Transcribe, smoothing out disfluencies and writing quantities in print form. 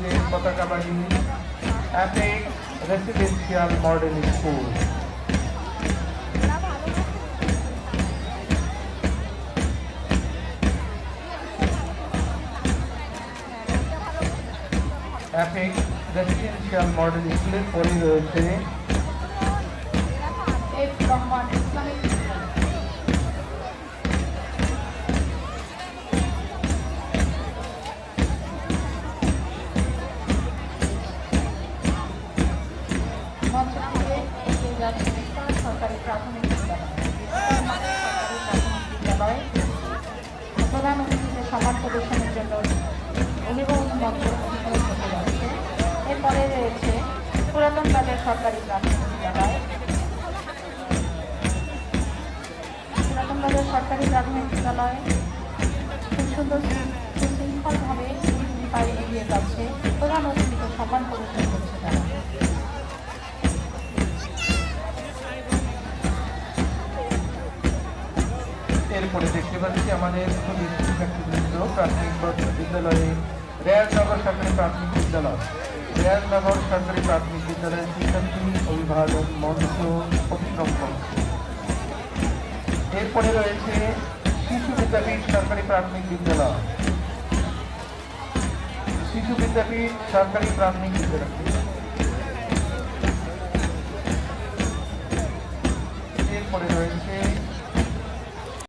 কলেজের পতাকাবাহী apex residential model school. Apex residential model স্কুলের পরে রয়েছে সরকারি প্রাথমিক বিদ্যালয় প্রধান অতিথিকে সম্মান প্রদর্শনের জন্য অভিভাবক মঞ্চ অধিগ্রহণ করতে যাচ্ছে। এরপরে রয়েছে পুরাতন বাজার সরকারি প্রাথমিক বিদ্যালয়। পুরাতন বাজার সরকারি প্রাথমিক বিদ্যালয় খুব সুন্দর সুশৃঙ্খলভাবে পায়ে এগিয়ে যাচ্ছে, প্রধান অতিথিকে সম্মান প্রদর্শন করছে তারা। এরপরে দেখতে পাচ্ছি আমাদের শিক্ষার্থীবৃন্দ প্রাথমিক বিদ্যালয়ে রেয়াজনগর সরকারি প্রাথমিক বিদ্যালয় রেয়াজনগর সরকারি প্রাথমিক বিদ্যালয়ের শিক্ষার্থী অভিভাবক মঞ্চ অতিক্রম করছে। এরপরে রয়েছে শিশু বিদ্যাপীঠ সরকারি প্রাথমিক বিদ্যালয়। শিশু বিদ্যাপীঠ সরকারি প্রাথমিক বিদ্যালয়